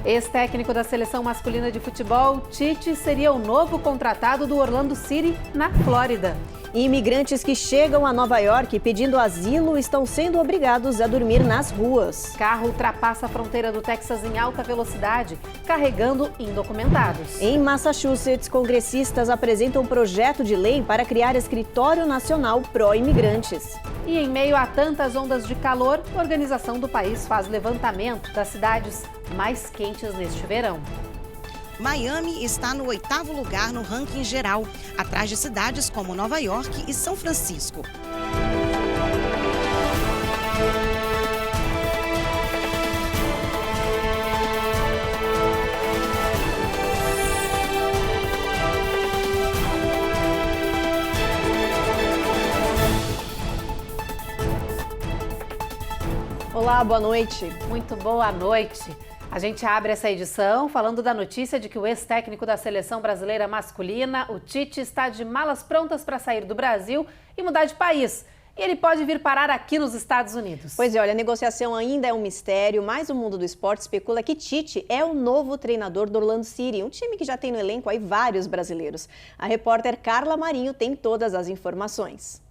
Ex-técnico da seleção masculina de futebol, Tite seria o novo contratado do Orlando City, na Flórida. Imigrantes que chegam a Nova York pedindo asilo estão sendo obrigados a dormir nas ruas. Carro ultrapassa a fronteira do Texas em alta velocidade, carregando indocumentados. Em Massachusetts, congressistas apresentam um projeto de lei para criar escritório nacional pró-imigrantes. E em meio a tantas ondas de calor, a organização do país faz levantamento das cidades mais quentes neste verão. Miami está no 8º lugar no ranking geral, atrás de cidades como Nova York e São Francisco. Olá, boa noite. Muito boa noite. A gente abre essa edição falando da notícia de que o ex-técnico da seleção brasileira masculina, o Tite, está de malas prontas para sair do Brasil e mudar de país. E ele pode vir parar aqui nos Estados Unidos. Pois é, olha, a negociação ainda é um mistério, mas o mundo do esporte especula que Tite é o novo treinador do Orlando City, um time que já tem no elenco aí vários brasileiros. A repórter Carla Marinho tem todas as informações.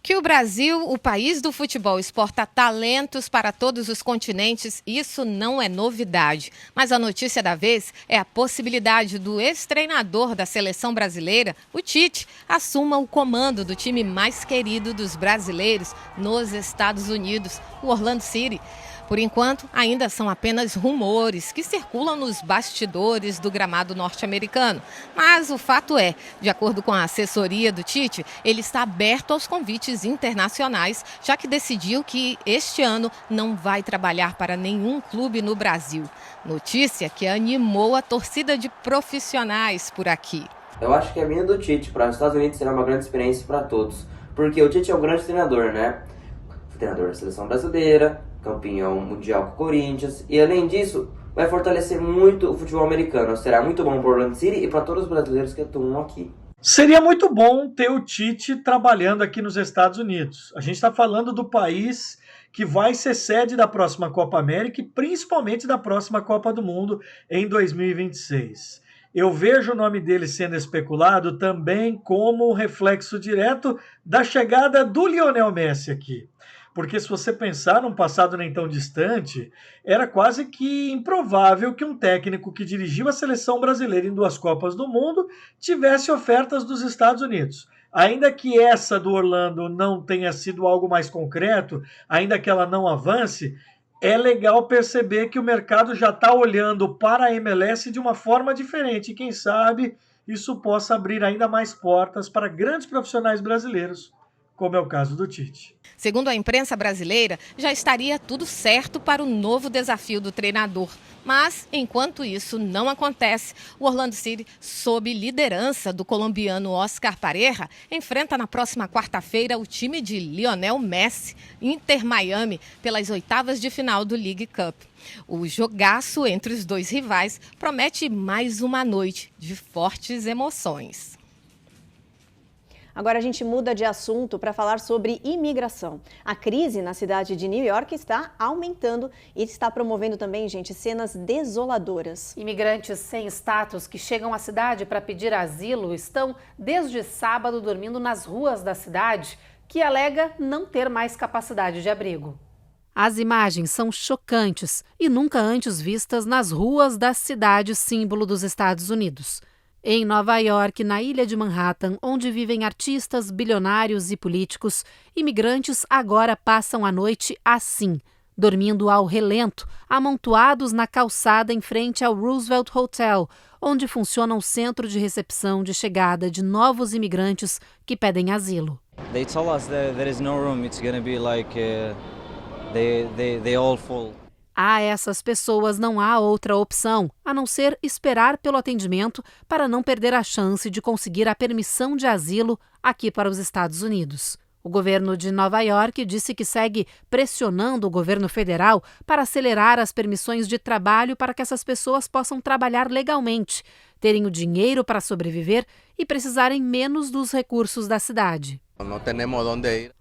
Que o Brasil, o país do futebol, exporta talentos para todos os continentes, isso não é novidade. Mas a notícia da vez é a possibilidade do ex-treinador da seleção brasileira, o Tite, assuma o comando do time mais querido dos brasileiros nos Estados Unidos, o Orlando City. Por enquanto, ainda são apenas rumores que circulam nos bastidores do gramado norte-americano. Mas o fato é, de acordo com a assessoria do Tite, ele está aberto aos convites internacionais, já que decidiu que este ano não vai trabalhar para nenhum clube no Brasil. Notícia que animou a torcida de profissionais por aqui. Eu acho que a vinda do Tite para os Estados Unidos será uma grande experiência para todos, porque o Tite é um grande treinador, né? Treinador da seleção brasileira, campeão mundial com o Corinthians, e além disso, vai fortalecer muito o futebol americano. Será muito bom para o Orlando City e para todos os brasileiros que atuam aqui. Seria muito bom ter o Tite trabalhando aqui nos Estados Unidos. A gente está falando do país que vai ser sede da próxima Copa América e principalmente da próxima Copa do Mundo em 2026. Eu vejo o nome dele sendo especulado também como um reflexo direto da chegada do Lionel Messi aqui. Porque se você pensar num passado nem tão distante, era quase que improvável que um técnico que dirigiu a seleção brasileira em 2 Copas do Mundo tivesse ofertas dos Estados Unidos. Ainda que essa do Orlando não tenha sido algo mais concreto, ainda que ela não avance, é legal perceber que o mercado já está olhando para a MLS de uma forma diferente. E quem sabe isso possa abrir ainda mais portas para grandes profissionais brasileiros, como é o caso do Tite. Segundo a imprensa brasileira, já estaria tudo certo para o novo desafio do treinador. Mas, enquanto isso não acontece, o Orlando City, sob liderança do colombiano Oscar Pareja, enfrenta na próxima quarta-feira o time de Lionel Messi, Inter Miami, pelas 8º de final do League Cup. O jogaço entre os dois rivais promete mais uma noite de fortes emoções. Agora a gente muda de assunto para falar sobre imigração. A crise na cidade de New York está aumentando e está promovendo também, gente, cenas desoladoras. Imigrantes sem status que chegam à cidade para pedir asilo estão desde sábado dormindo nas ruas da cidade, que alega não ter mais capacidade de abrigo. As imagens são chocantes e nunca antes vistas nas ruas da cidade símbolo dos Estados Unidos. Em Nova York, na ilha de Manhattan, onde vivem artistas, bilionários e políticos, imigrantes agora passam a noite assim, dormindo ao relento, amontoados na calçada em frente ao Roosevelt Hotel, onde funciona um centro de recepção de chegada de novos imigrantes que pedem asilo. They told us that there is no room. It's going to be like they all full. A essas pessoas não há outra opção, a não ser esperar pelo atendimento para não perder a chance de conseguir a permissão de asilo aqui para os Estados Unidos. O governo de Nova York disse que segue pressionando o governo federal para acelerar as permissões de trabalho para que essas pessoas possam trabalhar legalmente, terem o dinheiro para sobreviver e precisarem menos dos recursos da cidade.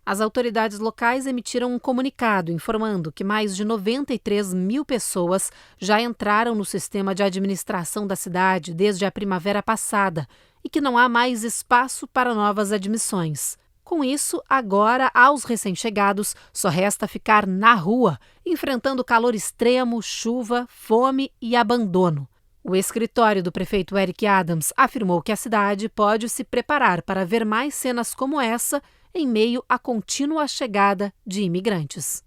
As autoridades locais emitiram um comunicado informando que mais de 93 mil pessoas já entraram no sistema de administração da cidade desde a primavera passada e que não há mais espaço para novas admissões. Com isso, agora, aos recém-chegados, só resta ficar na rua, enfrentando calor extremo, chuva, fome e abandono. O escritório do prefeito Eric Adams afirmou que a cidade pode se preparar para ver mais cenas como essa em meio à contínua chegada de imigrantes.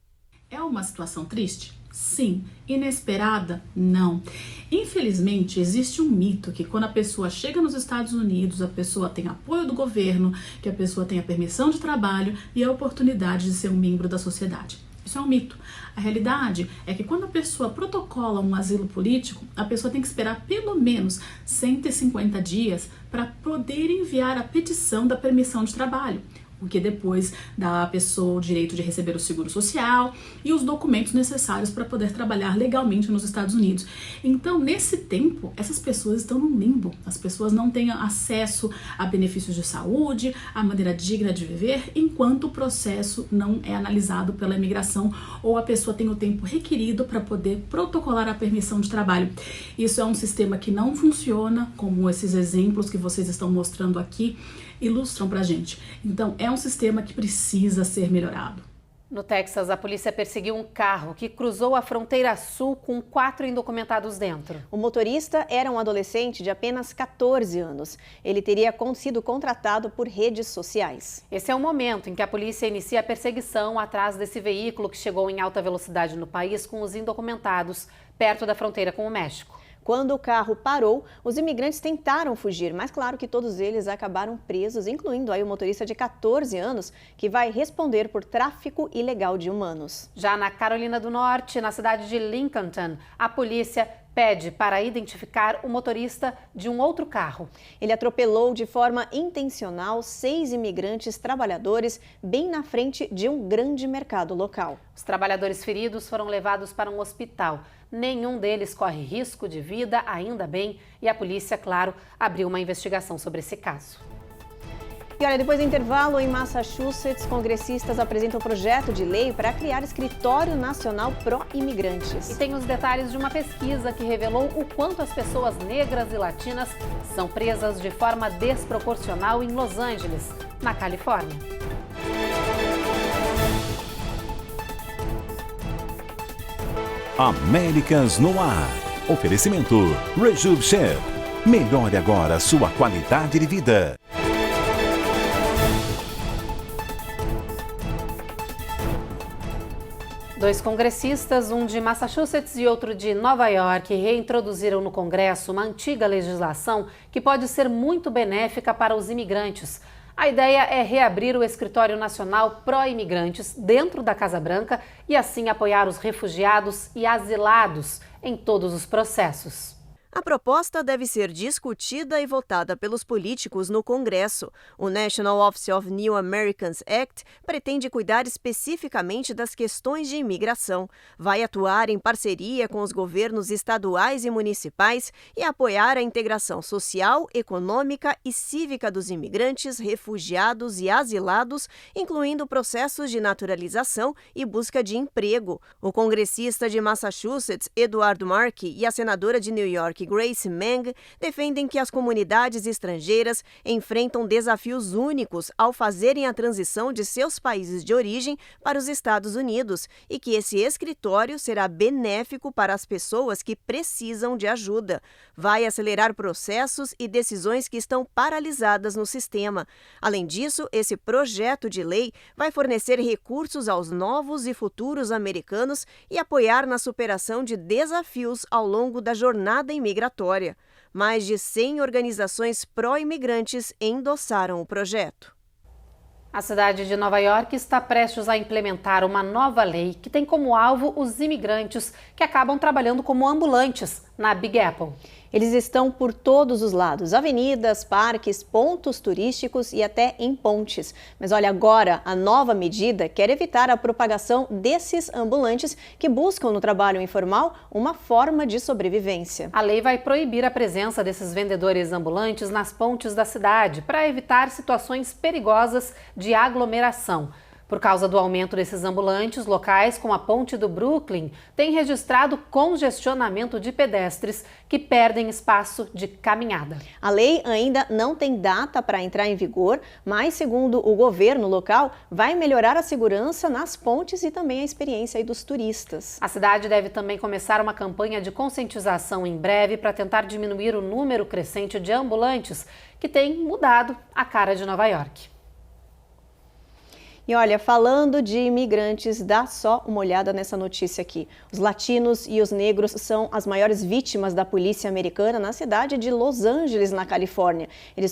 É uma situação triste? Sim. Inesperada? Não. Infelizmente, existe um mito que quando a pessoa chega nos Estados Unidos, a pessoa tem apoio do governo, que a pessoa tem a permissão de trabalho e a oportunidade de ser um membro da sociedade. Isso é um mito. A realidade é que quando a pessoa protocola um asilo político, a pessoa tem que esperar pelo menos 150 dias para poder enviar a petição da permissão de trabalho, o que depois dá à pessoa o direito de receber o seguro social e os documentos necessários para poder trabalhar legalmente nos Estados Unidos. Então, nesse tempo, essas pessoas estão num limbo. As pessoas não têm acesso a benefícios de saúde, a maneira digna de viver, enquanto o processo não é analisado pela imigração ou a pessoa tem o tempo requerido para poder protocolar a permissão de trabalho. Isso é um sistema que não funciona, como esses exemplos que vocês estão mostrando aqui ilustram pra gente. Então, é um sistema que precisa ser melhorado. No Texas, a polícia perseguiu um carro que cruzou a fronteira sul com 4 indocumentados dentro. O motorista era um adolescente de apenas 14 anos. Ele teria sido contratado por redes sociais. Esse é o momento em que a polícia inicia a perseguição atrás desse veículo que chegou em alta velocidade no país com os indocumentados, perto da fronteira com o México. Quando o carro parou, os imigrantes tentaram fugir, mas claro que todos eles acabaram presos, incluindo aí o motorista de 14 anos, que vai responder por tráfico ilegal de humanos. Já na Carolina do Norte, na cidade de Lincolnton, a polícia pede para identificar o motorista de um outro carro. Ele atropelou de forma intencional 6 imigrantes trabalhadores bem na frente de um grande mercado local. Os trabalhadores feridos foram levados para um hospital. Nenhum deles corre risco de vida, ainda bem, e a polícia, claro, abriu uma investigação sobre esse caso. E olha, depois do intervalo, em Massachusetts, congressistas apresentam um projeto de lei para criar escritório nacional pró-imigrantes. E tem os detalhes de uma pesquisa que revelou o quanto as pessoas negras e latinas são presas de forma desproporcional em Los Angeles, na Califórnia. Américas no ar. Oferecimento Rejuve Chef. Melhore agora sua qualidade de vida. Dois congressistas, um de Massachusetts e outro de Nova York, reintroduziram no Congresso uma antiga legislação que pode ser muito benéfica para os imigrantes. A ideia é reabrir o Escritório Nacional Pró-Imigrantes dentro da Casa Branca e assim apoiar os refugiados e asilados em todos os processos. A proposta deve ser discutida e votada pelos políticos no Congresso. O National Office of New Americans Act pretende cuidar especificamente das questões de imigração. Vai atuar em parceria com os governos estaduais e municipais e apoiar a integração social, econômica e cívica dos imigrantes, refugiados e asilados, incluindo processos de naturalização e busca de emprego. O congressista de Massachusetts, Edward Markey, e a senadora de New York, Grace Meng, defendem que as comunidades estrangeiras enfrentam desafios únicos ao fazerem a transição de seus países de origem para os Estados Unidos e que esse escritório será benéfico para as pessoas que precisam de ajuda. Vai acelerar processos e decisões que estão paralisadas no sistema. Além disso, esse projeto de lei vai fornecer recursos aos novos e futuros americanos e apoiar na superação de desafios ao longo da jornada imigratória. Mais de 100 organizações pró-imigrantes endossaram o projeto. A cidade de Nova York está prestes a implementar uma nova lei que tem como alvo os imigrantes que acabam trabalhando como ambulantes na Big Apple. Eles estão por todos os lados, avenidas, parques, pontos turísticos e até em pontes. Mas olha, agora a nova medida quer evitar a propagação desses ambulantes que buscam no trabalho informal uma forma de sobrevivência. A lei vai proibir a presença desses vendedores ambulantes nas pontes da cidade para evitar situações perigosas de de aglomeração. Por causa do aumento desses ambulantes, locais como a Ponte do Brooklyn têm registrado congestionamento de pedestres que perdem espaço de caminhada. A lei ainda não tem data para entrar em vigor, mas, segundo o governo local, vai melhorar a segurança nas pontes e também a experiência aí dos turistas. A cidade deve também começar uma campanha de conscientização em breve para tentar diminuir o número crescente de ambulantes que tem mudado a cara de Nova York. E olha, falando de imigrantes, dá só uma olhada nessa notícia aqui. Os latinos e os negros são as maiores vítimas da polícia americana na cidade de Los Angeles, na Califórnia. Eles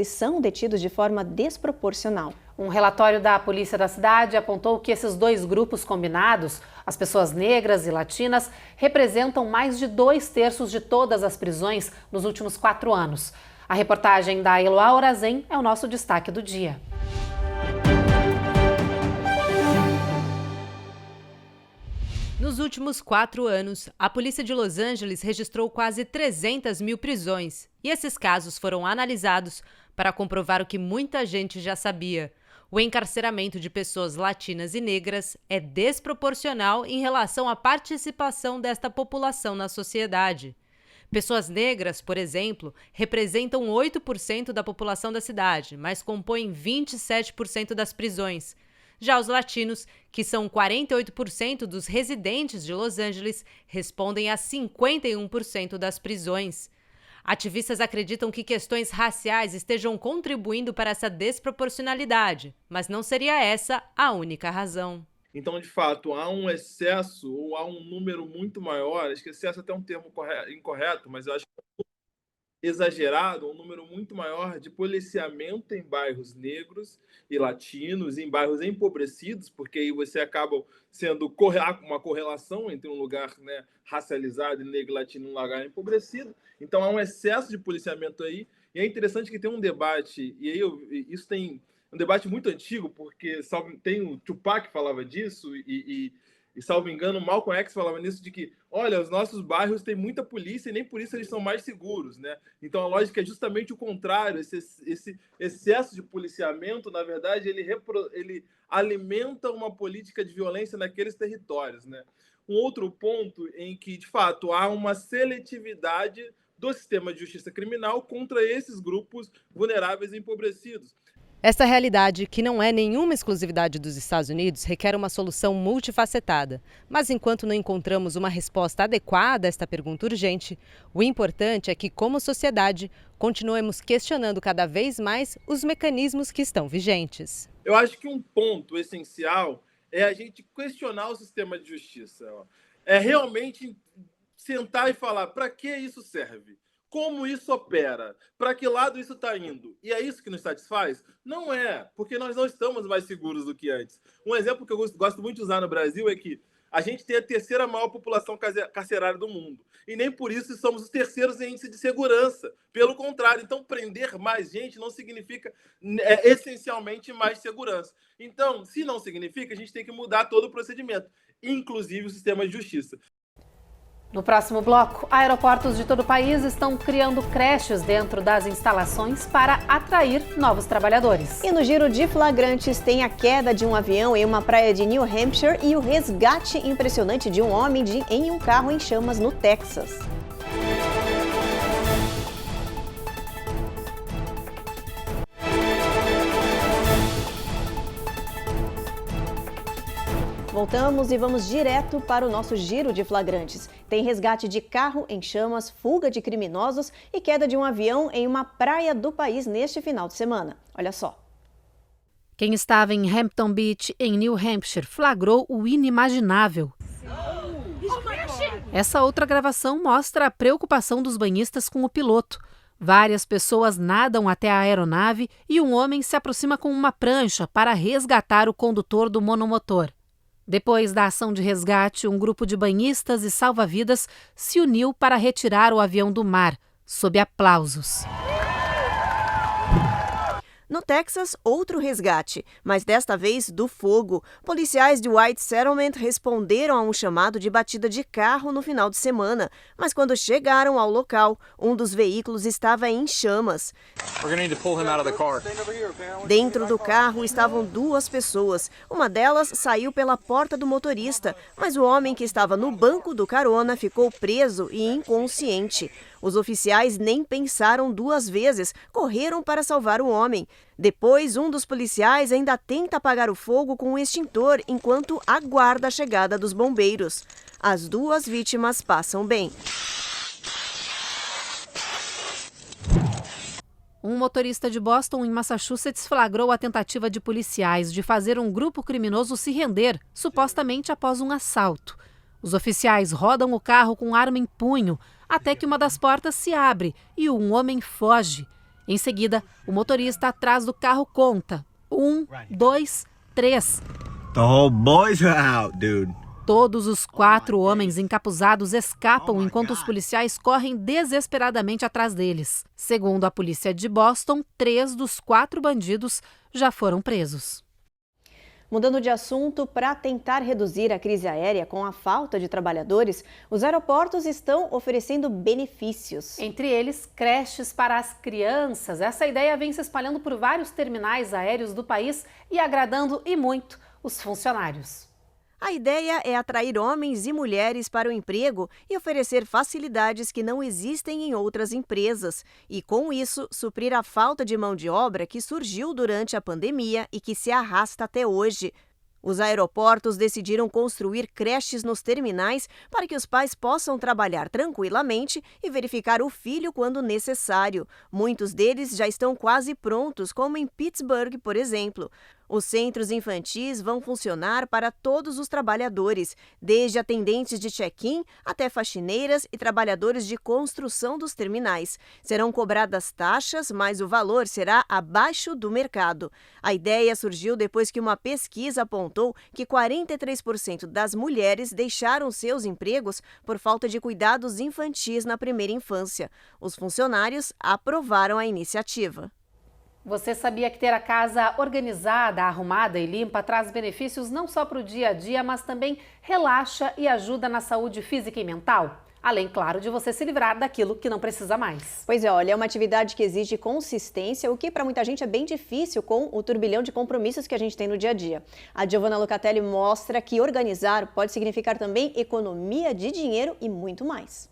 são detidos de forma desproporcional. Um relatório da polícia da cidade apontou que esses dois grupos combinados, as pessoas negras e latinas, representam mais de 2/3 de todas as prisões nos últimos 4 anos. A reportagem da Eloá Orazen é o nosso destaque do dia. Nos últimos 4 anos, a polícia de Los Angeles registrou quase 300 mil prisões. E esses casos foram analisados para comprovar o que muita gente já sabia. O encarceramento de pessoas latinas e negras é desproporcional em relação à participação desta população na sociedade. Pessoas negras, por exemplo, representam 8% da população da cidade, mas compõem 27% das prisões. Já os latinos, que são 48% dos residentes de Los Angeles, respondem a 51% das prisões. Ativistas acreditam que questões raciais estejam contribuindo para essa desproporcionalidade, mas não seria essa a única razão. Então, de fato, há um excesso ou há um número muito maior, acho que excesso é até um termo incorreto, mas eu acho que exagerado, um número muito maior de policiamento em bairros negros e latinos, em bairros empobrecidos, porque aí você acaba sendo uma correlação entre um lugar, né, racializado, negro e latino, e um lugar empobrecido. Então há um excesso de policiamento aí, e é interessante que tem um debate, e aí isso tem um debate muito antigo, porque tem o Tupac que falava disso, e salvo engano, o Malcolm X falava nisso, de que, olha, os nossos bairros têm muita polícia e nem por isso eles são mais seguros, né? Então a lógica é justamente o contrário, esse excesso de policiamento, na verdade, ele alimenta uma política de violência naqueles territórios, né? Um outro ponto em que, de fato, há uma seletividade do sistema de justiça criminal contra esses grupos vulneráveis e empobrecidos. Esta realidade, que não é nenhuma exclusividade dos Estados Unidos, requer uma solução multifacetada. Mas enquanto não encontramos uma resposta adequada a esta pergunta urgente, o importante é que, como sociedade, continuemos questionando cada vez mais os mecanismos que estão vigentes. Eu acho que um ponto essencial é a gente questionar o sistema de justiça. É realmente sentar e falar, para que isso serve? Como isso opera? Para que lado isso está indo? E é isso que nos satisfaz? Não é, porque nós não estamos mais seguros do que antes. Um exemplo que eu gosto muito de usar no Brasil é que a gente tem a 3ª maior população carcerária do mundo. E nem por isso somos os 3º em índice de segurança. Pelo contrário, então prender mais gente não significa essencialmente mais segurança. Então, se não significa, a gente tem que mudar todo o procedimento, inclusive o sistema de justiça. No próximo bloco, aeroportos de todo o país estão criando creches dentro das instalações para atrair novos trabalhadores. E no giro de flagrantes tem a queda de um avião em uma praia de New Hampshire e o resgate impressionante de um homem em um carro em chamas no Texas. Voltamos e vamos direto para o nosso giro de flagrantes. Tem resgate de carro em chamas, fuga de criminosos e queda de um avião em uma praia do país neste final de semana. Olha só. Quem estava em Hampton Beach, em New Hampshire, flagrou o inimaginável. Essa outra gravação mostra a preocupação dos banhistas com o piloto. Várias pessoas nadam até a aeronave e um homem se aproxima com uma prancha para resgatar o condutor do monomotor. Depois da ação de resgate, um grupo de banhistas e salva-vidas se uniu para retirar o avião do mar, sob aplausos. No Texas, outro resgate, mas desta vez do fogo. Policiais de White Settlement responderam a um chamado de batida de carro no final de semana, mas quando chegaram ao local, um dos veículos estava em chamas. Dentro do carro estavam 2 pessoas. Uma delas saiu pela porta do motorista, mas o homem que estava no banco do carona ficou preso e inconsciente. Os oficiais nem pensaram 2 vezes, correram para salvar o homem. Depois, um dos policiais ainda tenta apagar o fogo com um extintor enquanto aguarda a chegada dos bombeiros. As 2 vítimas passam bem. Um motorista de Boston, em Massachusetts, flagrou a tentativa de policiais de fazer um grupo criminoso se render, supostamente após um assalto. Os oficiais rodam o carro com arma em punho, até que uma das portas se abre e um homem foge. Em seguida, o motorista atrás do carro conta: 1, 2, 3. The whole boys are out, dude. Todos os 4 homens encapuzados escapam enquanto os policiais correm desesperadamente atrás deles. Segundo a polícia de Boston, 3 dos 4 bandidos já foram presos. Mudando de assunto, para tentar reduzir a crise aérea com a falta de trabalhadores, os aeroportos estão oferecendo benefícios. Entre eles, creches para as crianças. Essa ideia vem se espalhando por vários terminais aéreos do país e agradando e muito os funcionários. A ideia é atrair homens e mulheres para o emprego e oferecer facilidades que não existem em outras empresas. E, com isso, suprir a falta de mão de obra que surgiu durante a pandemia e que se arrasta até hoje. Os aeroportos decidiram construir creches nos terminais para que os pais possam trabalhar tranquilamente e verificar o filho quando necessário. Muitos deles já estão quase prontos, como em Pittsburgh, por exemplo. Os centros infantis vão funcionar para todos os trabalhadores, desde atendentes de check-in até faxineiras e trabalhadores de construção dos terminais. Serão cobradas taxas, mas o valor será abaixo do mercado. A ideia surgiu depois que uma pesquisa apontou que 43% das mulheres deixaram seus empregos por falta de cuidados infantis na primeira infância. Os funcionários aprovaram a iniciativa. Você sabia que ter a casa organizada, arrumada e limpa traz benefícios não só para o dia a dia, mas também relaxa e ajuda na saúde física e mental? Além, claro, de você se livrar daquilo que não precisa mais. Pois é, olha, é uma atividade que exige consistência, o que para muita gente é bem difícil com o turbilhão de compromissos que a gente tem no dia a dia. A Giovanna Locatelli mostra que organizar pode significar também economia de dinheiro e muito mais.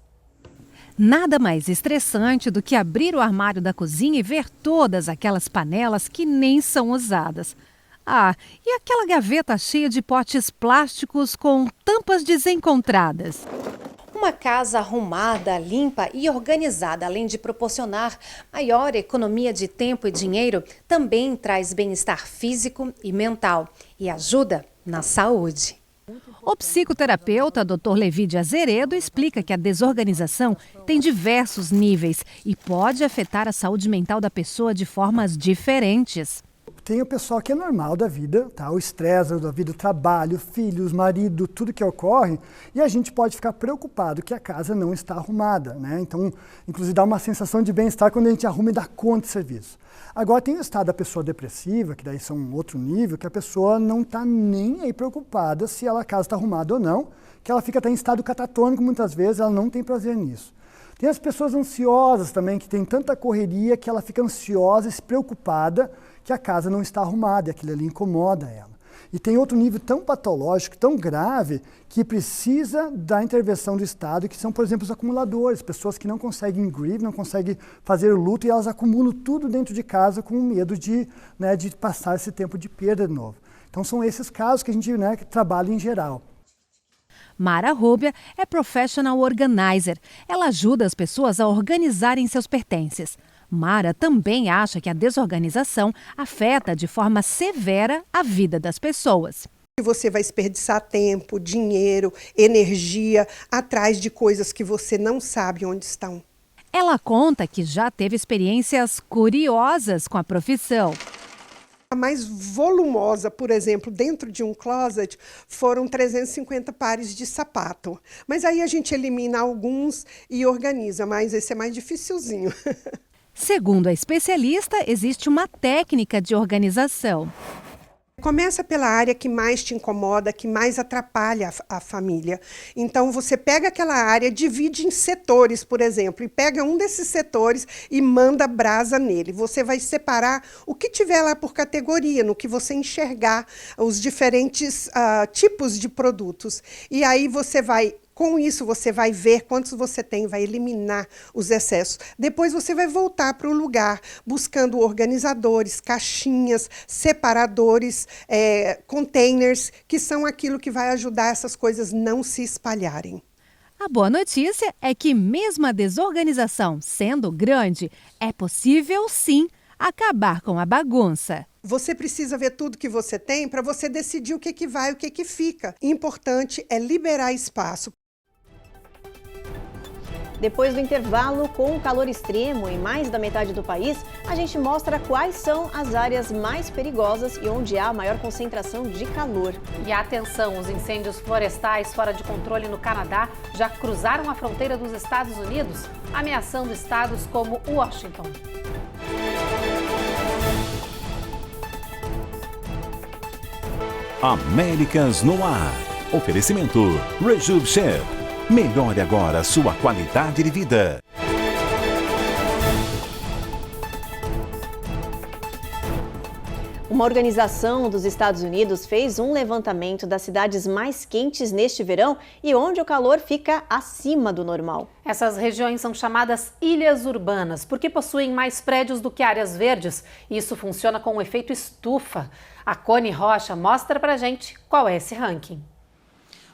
Nada mais estressante do que abrir o armário da cozinha e ver todas aquelas panelas que nem são usadas. Ah, e aquela gaveta cheia de potes plásticos com tampas desencontradas. Uma casa arrumada, limpa e organizada, além de proporcionar maior economia de tempo e dinheiro, também traz bem-estar físico e mental e ajuda na saúde. O psicoterapeuta Dr. Levi de Azeredo explica que a desorganização tem diversos níveis e pode afetar a saúde mental da pessoa de formas diferentes. Tem o pessoal que é normal da vida, tá? O estresse da vida, o trabalho, filhos, marido, tudo que ocorre, e a gente pode ficar preocupado que a casa não está arrumada, né? Então, inclusive dá uma sensação de bem-estar quando a gente arruma e dá conta do serviço. Agora tem o estado da pessoa depressiva, que daí são outro nível, que a pessoa não está nem aí preocupada se a casa está arrumada ou não, que ela fica até em estado catatônico muitas vezes, ela não tem prazer nisso. Tem as pessoas ansiosas também, que tem tanta correria que ela fica ansiosa e se preocupada que a casa não está arrumada e aquilo ali incomoda ela. E tem outro nível tão patológico, tão grave, que precisa da intervenção do Estado, que são, por exemplo, os acumuladores, pessoas que não conseguem grieve, não conseguem fazer o luto e elas acumulam tudo dentro de casa com medo de passar esse tempo de perda de novo. Então são esses casos que a gente que trabalha em geral. Mara Rubia é professional organizer. Ela ajuda as pessoas a organizarem seus pertences. Mara também acha que a desorganização afeta de forma severa a vida das pessoas. Você vai desperdiçar tempo, dinheiro, energia atrás de coisas que você não sabe onde estão. Ela conta que já teve experiências curiosas com a profissão. A mais volumosa, por exemplo, dentro de um closet, foram 350 pares de sapato. Mas aí a gente elimina alguns e organiza, mas esse é mais dificilzinho. Segundo a especialista, existe uma técnica de organização. Começa pela área que mais te incomoda, que mais atrapalha a família. Então, você pega aquela área, divide em setores, por exemplo, e pega um desses setores e manda brasa nele. Você vai separar o que tiver lá por categoria, no que você enxergar os diferentes tipos de produtos. E aí você vai... Com isso, você vai ver quantos você tem, vai eliminar os excessos. Depois você vai voltar para o lugar, buscando organizadores, caixinhas, separadores, containers, que são aquilo que vai ajudar essas coisas não se espalharem. A boa notícia é que mesmo a desorganização sendo grande, é possível sim acabar com a bagunça. Você precisa ver tudo que você tem para você decidir o que vai e o que fica. Importante é liberar espaço. Depois do intervalo, com o calor extremo em mais da metade do país, a gente mostra quais são as áreas mais perigosas e onde há a maior concentração de calor. E atenção, os incêndios florestais fora de controle no Canadá já cruzaram a fronteira dos Estados Unidos, ameaçando estados como Washington. Américas no ar. Oferecimento Rejuve Chef. Melhore agora sua qualidade de vida. Uma organização dos Estados Unidos fez um levantamento das cidades mais quentes neste verão e onde o calor fica acima do normal. Essas regiões são chamadas ilhas urbanas porque possuem mais prédios do que áreas verdes. E isso funciona com o efeito estufa. A Cone Rocha mostra pra gente qual é esse ranking.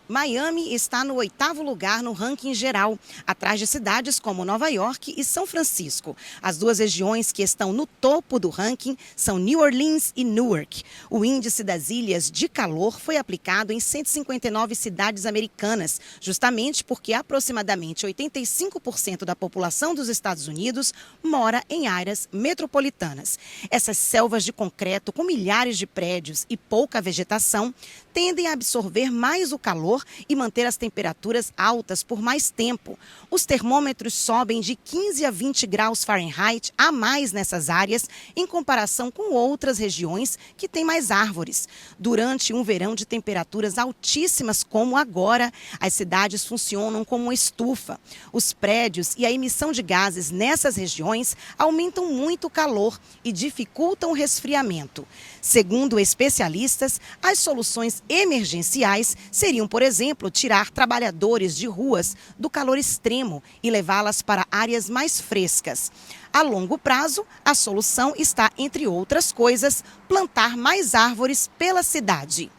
Miami está no 8º lugar no ranking geral, atrás de cidades como Nova York e São Francisco. As duas regiões que estão no topo do ranking são New Orleans e Newark. O índice das ilhas de calor foi aplicado em 159 cidades americanas, justamente porque aproximadamente 85% da população dos Estados Unidos mora em áreas metropolitanas. Essas selvas de concreto com milhares de prédios e pouca vegetação tendem a absorver mais o calor e manter as temperaturas altas por mais tempo. Os termômetros sobem de 15 a 20 graus Fahrenheit a mais nessas áreas, em comparação com outras regiões que têm mais árvores. Durante um verão de temperaturas altíssimas como agora, as cidades funcionam como uma estufa. Os prédios e a emissão de gases nessas regiões aumentam muito o calor e dificultam o resfriamento. Segundo especialistas, as soluções emergenciais seriam, por exemplo, tirar trabalhadores de ruas do calor extremo e levá-las para áreas mais frescas. A longo prazo, a solução está, entre outras coisas, plantar mais árvores pela cidade.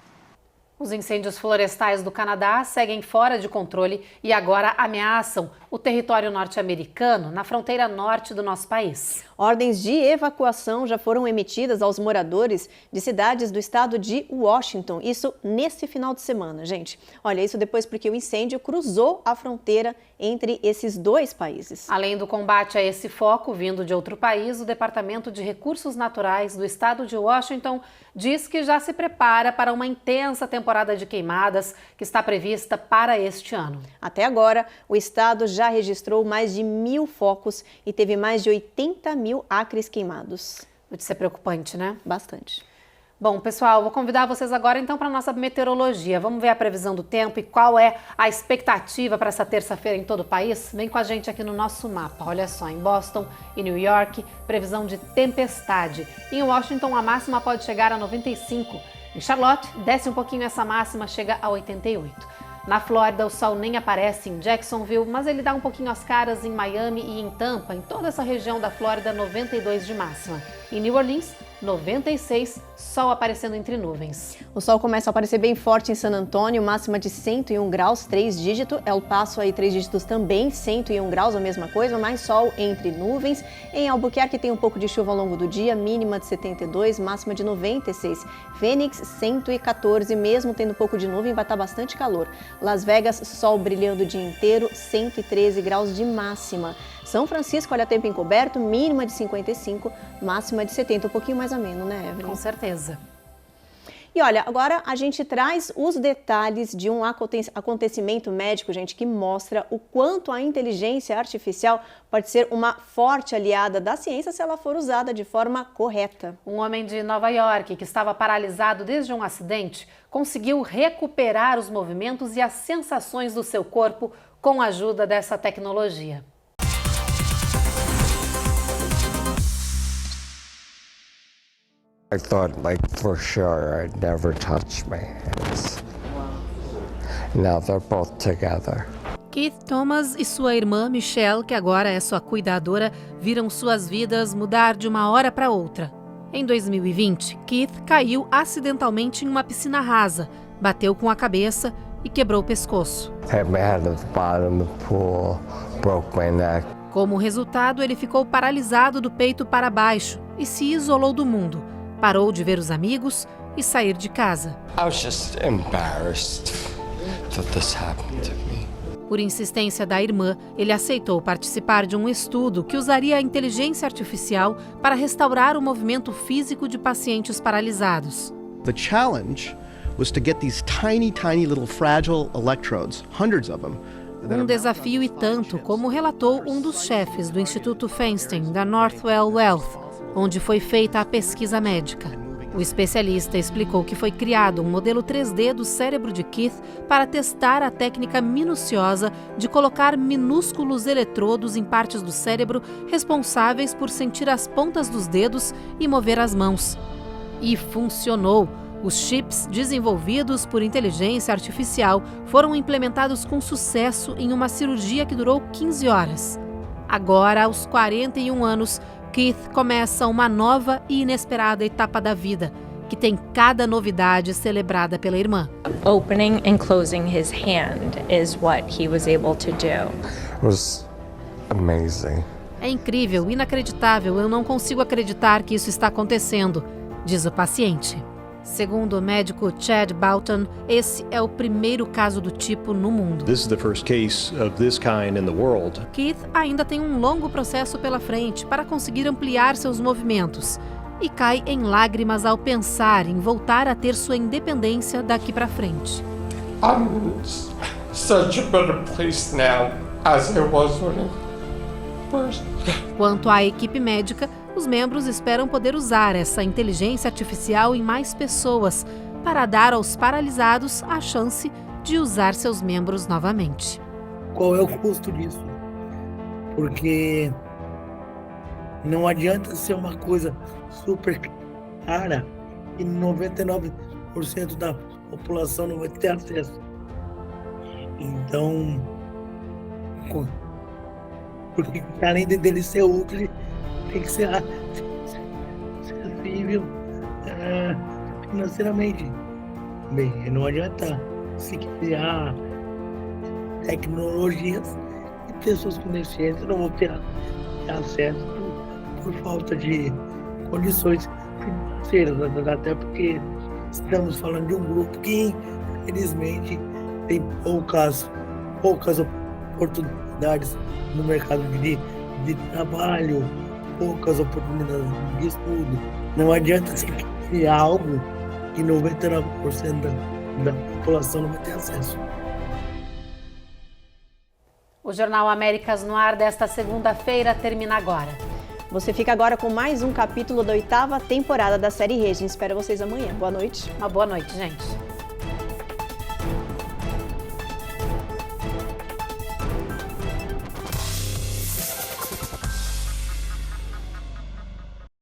Os incêndios florestais do Canadá seguem fora de controle e agora ameaçam o território norte-americano na fronteira norte do nosso país. Ordens de evacuação já foram emitidas aos moradores de cidades do estado de Washington. Isso nesse final de semana, gente. Olha, isso depois porque o incêndio cruzou a fronteira entre esses dois países. Além do combate a esse foco vindo de outro país, o Departamento de Recursos Naturais do estado de Washington diz que já se prepara para uma intensa temporada de queimadas que está prevista para este ano. Até agora, o estado já registrou mais de 1.000 focos e teve mais de 80.000 acres queimados. Notícia preocupante, né? Bastante. Bom, pessoal, vou convidar vocês agora então para a nossa meteorologia. Vamos ver a previsão do tempo e qual é a expectativa para essa terça-feira em todo o país? Vem com a gente aqui no nosso mapa. Olha só, em Boston e New York, previsão de tempestade. Em Washington, a máxima pode chegar a 95. Em Charlotte, desce um pouquinho essa máxima, chega a 88. Na Flórida, o sol nem aparece em Jacksonville, mas ele dá um pouquinho as caras em Miami e em Tampa. Em toda essa região da Flórida, 92 de máxima. Em New Orleans, 96, sol aparecendo entre nuvens. O sol começa a aparecer bem forte em San Antônio, máxima de 101 graus, 3 dígitos. El Paso aí 3 dígitos também, 101 graus, a mesma coisa, mais sol entre nuvens. Em Albuquerque tem um pouco de chuva ao longo do dia, mínima de 72, máxima de 96. Fênix, 114, mesmo tendo um pouco de nuvem, vai estar bastante calor. Las Vegas, sol brilhando o dia inteiro, 113 graus de máxima. São Francisco, olha, tempo encoberto, mínima de 55, máxima de 70, um pouquinho mais ameno, né, Evelyn? Com certeza. E olha, agora a gente traz os detalhes de um acontecimento médico, gente, que mostra o quanto a inteligência artificial pode ser uma forte aliada da ciência se ela for usada de forma correta. Um homem de Nova York que estava paralisado desde um acidente conseguiu recuperar os movimentos e as sensações do seu corpo com a ajuda dessa tecnologia. I thought, like, for sure I'd never touch my hands. Now they're both together. Keith Thomas e sua irmã Michelle, que agora é sua cuidadora, viram suas vidas mudar de uma hora para outra. Em 2020, Keith caiu acidentalmente em uma piscina rasa, bateu com a cabeça e quebrou o pescoço. Hit my head at the bottom of the pool, broke my neck. Como resultado, ele ficou paralisado do peito para baixo e se isolou do mundo. Parou de ver os amigos e sair de casa. I was just embarrassed that this happened to me. Por insistência da irmã, ele aceitou participar de um estudo que usaria a inteligência artificial para restaurar o movimento físico de pacientes paralisados. The challenge was to get these tiny little fragile electrodes, hundreds of them. Um desafio e tanto, como relatou um dos chefes do Instituto Feinstein, da Northwell Health, onde foi feita a pesquisa médica. O especialista explicou que foi criado um modelo 3D do cérebro de Keith para testar a técnica minuciosa de colocar minúsculos eletrodos em partes do cérebro responsáveis por sentir as pontas dos dedos e mover as mãos. E funcionou! Os chips desenvolvidos por inteligência artificial foram implementados com sucesso em uma cirurgia que durou 15 horas. Agora, aos 41 anos, Keith começa uma nova e inesperada etapa da vida, que tem cada novidade celebrada pela irmã. Opening and closing his hand is what he was able to do. It was amazing. É incrível, inacreditável, eu não consigo acreditar que isso está acontecendo, diz o paciente. Segundo o médico Chad Boughton, esse é o primeiro caso do tipo no mundo. This is the first case of this kind in the world. Keith ainda tem um longo processo pela frente para conseguir ampliar seus movimentos e cai em lágrimas ao pensar em voltar a ter sua independência daqui para frente. I'm in such a better place now as I was when I first. Quanto à equipe médica, os membros esperam poder usar essa inteligência artificial em mais pessoas para dar aos paralisados a chance de usar seus membros novamente. Qual é o custo disso? Porque não adianta ser uma coisa super cara e 99% da população não vai ter acesso. Então, porque além dele ser útil, tem que ser acessível financeiramente. Bem, não adianta se criar tecnologias e pessoas com deficiência não vão ter acesso por falta de condições financeiras, até porque estamos falando de um grupo que, infelizmente, tem poucas oportunidades no mercado de trabalho, poucas oportunidades de estudo. Não adianta se criar algo que 99% da população não vai ter acesso. O Jornal Américas no Ar desta segunda-feira termina agora. Você fica agora com mais um capítulo da 8ª temporada da série Regem. Espero vocês amanhã. Boa noite. Uma boa noite, gente.